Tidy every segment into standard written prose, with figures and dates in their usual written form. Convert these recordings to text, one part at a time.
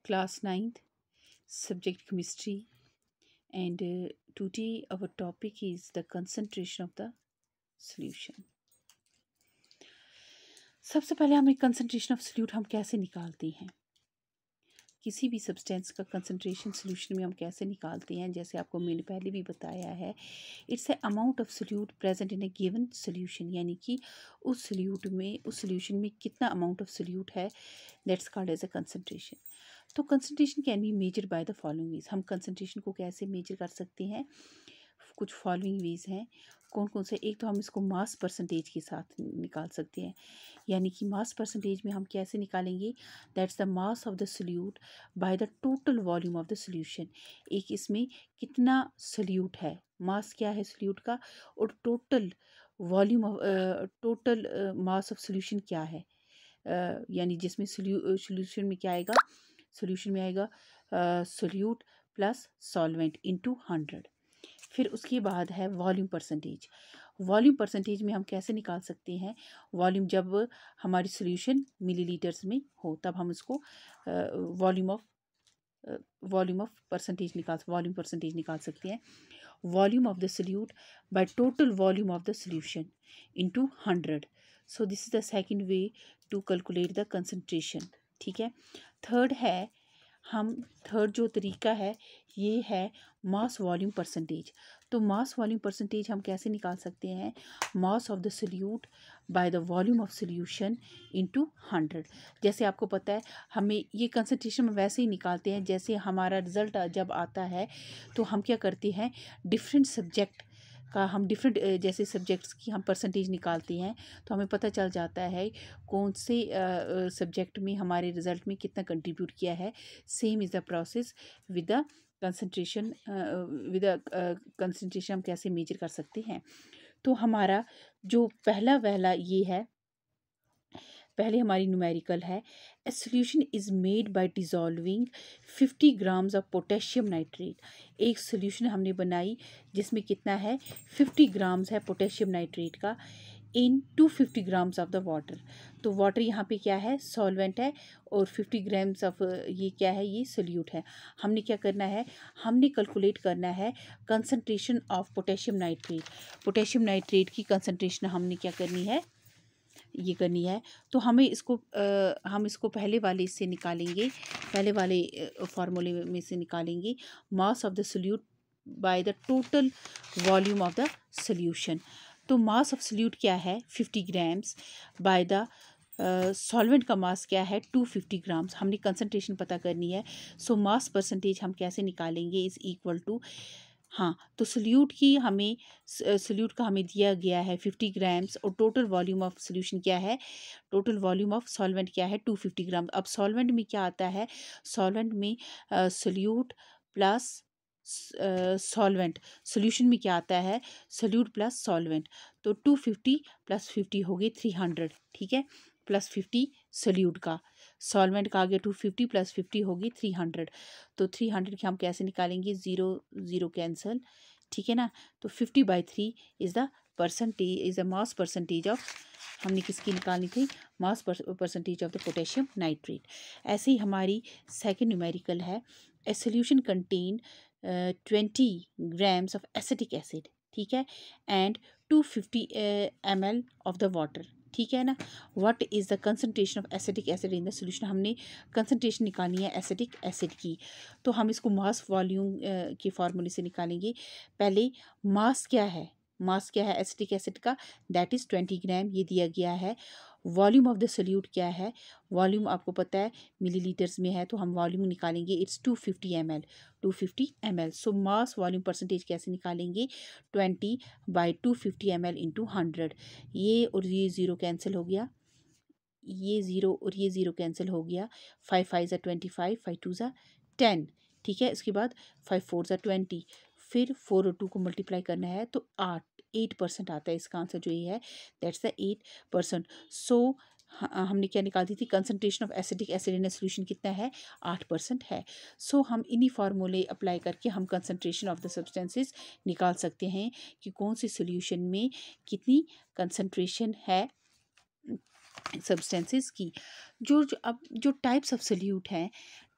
Class 9th, subject chemistry, and today our topic is the concentration of the solution. सबसे पहले हमें concentration of solute हम कैसे निकालते हैं, किसी भी सब्सटेंस का कंसंट्रेशन सोल्यूशन में हम कैसे निकालते हैं। जैसे आपको मैंने पहले भी बताया है, it's a amount of solute present in a given solution, यानी कि उस सोल्यूशन में कितना अमाउंट ऑफ सोल्यूट है, that's called as a concentration. तो concentration can be measure by the following ways. हम कंसंट्रेशन को कैसे मेजर कर सकते हैं, कुछ फॉलोइंग वीज हैं। कौन कौन से? एक तो हम इसको मास परसेंटेज के साथ निकाल सकते हैं, यानी कि मास परसेंटेज में हम कैसे निकालेंगे, that's the mass of the solute by the total volume of the solution. एक इसमें कितना सोल्यूट है, मास क्या है सोल्यूट का, और total volume of total mass of solution क्या है, यानी जिसमें सोल्यूशन में क्या आएगा, सोल्यूशन में आएगा सोल्यूट प्लस सॉल्वेंट इनटू 100। फिर उसके बाद है वॉल्यूम परसेंटेज। वॉल्यूम परसेंटेज में हम कैसे निकाल सकते हैं, वॉल्यूम जब हमारी सोल्यूशन मिलीलीटर्स में हो तब हम उसको वॉल्यूम ऑफ परसेंटेज निकाल सकते हैं। Volume of the solute by total volume of the solution into 100। So this is the second way to calculate the concentration. ठीक है। थर्ड जो तरीका है ये है मास वॉल्यूम परसेंटेज। तो मास वॉल्यूम परसेंटेज हम कैसे निकाल सकते हैं, mass of the solute by the volume of solution into 100। जैसे आपको पता है, हमें ये कंसंट्रेशन में वैसे ही निकालते हैं जैसे हमारा रिजल्ट जब आता है तो हम क्या करते हैं, डिफरेंट सब्जेक्ट का हम जैसे सब्जेक्ट्स की हम परसेंटेज निकालते हैं तो हमें पता चल जाता है कौन से सब्जेक्ट में हमारे रिज़ल्ट में कितना कंट्रीब्यूट किया है। Same is the process with the concentration. हम कैसे मेजर कर सकते हैं। तो हमारा जो पहला ये है, पहले हमारी न्यूमेरिकल है, a solution is made by dissolving 50 grams of potassium nitrate. एक सोल्यूशन हमने बनाई जिसमें कितना है, 50 ग्राम्स है पोटेशियम नाइट्रेट का, इन 250 ग्राम्स ऑफ द वाटर। तो वाटर यहाँ पे क्या है, सॉल्वेंट है, और 50 ग्राम्स ऑफ ये क्या है, ये सोल्यूट है। हमने क्या करना है, हमने कैलकुलेट करना है concentration of potassium nitrate. Potassium nitrate की कंसंट्रेशन हमने क्या करनी है, ये करनी है। तो हम इसको पहले वाले से निकालेंगे, पहले वाले फार्मूले में से निकालेंगे mass of the solute by the total volume of the solution. तो मास ऑफ सोल्यूट क्या है, 50 ग्राम्स, बाय द सॉल्वेंट का मास क्या है, 250 ग्राम्स। हमने कंसंट्रेशन पता करनी है। सो मास परसेंटेज हम कैसे निकालेंगे, इज़ इक्वल टू, हाँ, तो सोल्यूट का हमें दिया गया है 50 ग्राम्स, और टोटल वॉल्यूम ऑफ सोल्यूशन क्या है, टोटल वॉल्यूम ऑफ सॉल्वेंट क्या है, 250 ग्राम। अब सॉल्वेंट में क्या आता है, सॉल्वेंट में सोल्यूट प्लस सॉल्वेंट, सोल्यूशन में क्या आता है, सोल्यूट प्लस सॉल्वेंट। तो 250 प्लस 50 हो गई 300। ठीक है, प्लस 50 सोल्यूट का, सॉल्वेंट का आ गया 250 प्लस 50 होगी 300। तो 300 के हम कैसे निकालेंगे, 0 0 कैंसिल। ठीक है ना। तो 50/3 is the mass percentage of, हमने किसकी निकालनी थी, mass percentage of the potassium nitrate. ऐसे ही हमारी सेकंड न्यूमेरिकल है, a solution contain 20 grams of acetic acid, ठीक है, and 250 ml of the water. ठीक है ना। What is the concentration of acetic acid in the solution. हमने कंसंट्रेशन निकालनी है एसिटिक एसिड की। तो हम इसको मास वॉल्यूम के फार्मूले से निकालेंगे। पहले मास क्या है, एसिटिक एसिड का, दैट इज़ 20 ग्राम, ये दिया गया है। वॉल्यूम ऑफ द सोल्यूट क्या है, वॉल्यूम आपको पता है मिलीलीटर्स में है, तो हम वॉल्यूम निकालेंगे, it's 250 ml। So mass volume percentage कैसे निकालेंगे, 20/250 ml इंटू 100। ये और ये ज़ीरो कैंसिल हो गया, ये ज़ीरो और ये ज़ीरो कैंसिल हो गया, 5 5 ज़ा 25, 5 2 ज़ा 10। ठीक है, इसके बाद 5 4 ज़ा 20, फिर 4 और 2 को मल्टीप्लाई करना है तो 8% आता है इसका आंसर जो ये है, दैट्स द 8%। सो हमने क्या निकाल दी थी, concentration of acetic acid in solution कितना है, 8% है। सो हम इन्हीं फार्मूले अप्लाई करके हम कंसंट्रेशन ऑफ द सब्सटेंसेस निकाल सकते हैं कि कौन सी सोल्यूशन में कितनी कंसंट्रेशन है सब्सटेंसेस की। अब जो टाइप्स ऑफ सोल्यूट हैं,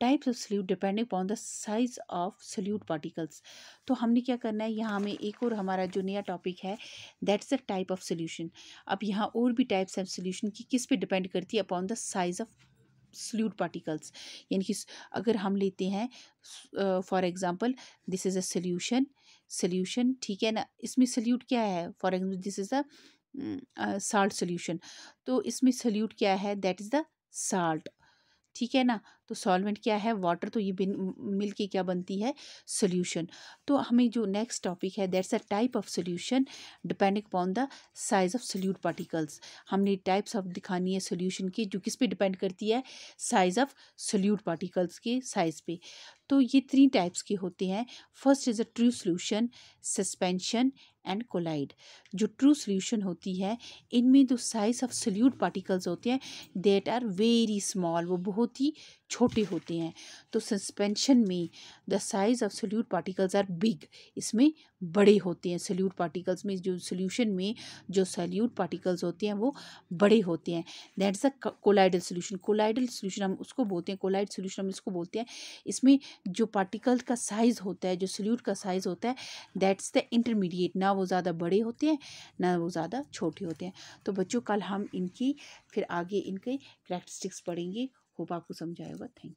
types of solute depending upon the size of solute particles. तो हमने क्या करना है, यहाँ हमें एक और हमारा जो नया टॉपिक है that's the type of solution. अब यहाँ और भी टाइप्स ऑफ सोल्यूशन की किस पे डिपेंड करती है, upon the size of solute particles. यानी कि अगर हम लेते हैं for example this is a solution, ठीक है ना, इसमें सल्यूट क्या है, for example this is a salt solution, तो इसमें सल्यूट क्या है, दैट इज़ द साल्ट, ठीक है ना। तो सॉल्वेंट क्या है, वाटर, तो ये मिल के क्या बनती है, सोल्यूशन। तो हमें जो नेक्स्ट टॉपिक है that's a type of solution depending upon the size of solute particles. हमने टाइप्स ऑफ दिखानी है सोल्यूशन की जो किस पे डिपेंड करती है, साइज ऑफ सोल्यूट पार्टिकल्स के साइज पे। तो ये 3 टाइप्स के होते हैं। First is a true solution, suspension and colloid. जो ट्रू सोल्यूशन होती है इनमें जो साइज ऑफ सोल्यूट पार्टिकल्स होते हैं देट आर वेरी स्मॉल, वो बहुत ही छोटे होते हैं। तो सस्पेंशन में the size of solute particles are big, इसमें बड़े होते हैं। सोल्यूट पार्टिकल्स में जो सोल्यूशन में जो सोल्यूट पार्टिकल्स होते हैं वो बड़े होते हैं। That's a colloidal solution. Colloidal solution हम उसको बोलते हैं, कोलाइड सोल्यूशन हम इसको बोलते हैं, इसमें जो पार्टिकल का साइज़ होता है, जो सोल्यूट का साइज़ होता है दैट्स द इंटरमीडिएट, ना वो ज़्यादा बड़े होते हैं ना वो ज़्यादा छोटे होते हैं। तो बच्चों कल हम इनकी फिर आगे इनके करैक्टरिस्टिक्स पढ़ेंगे। होप आपको समझ आएगा। Thank you.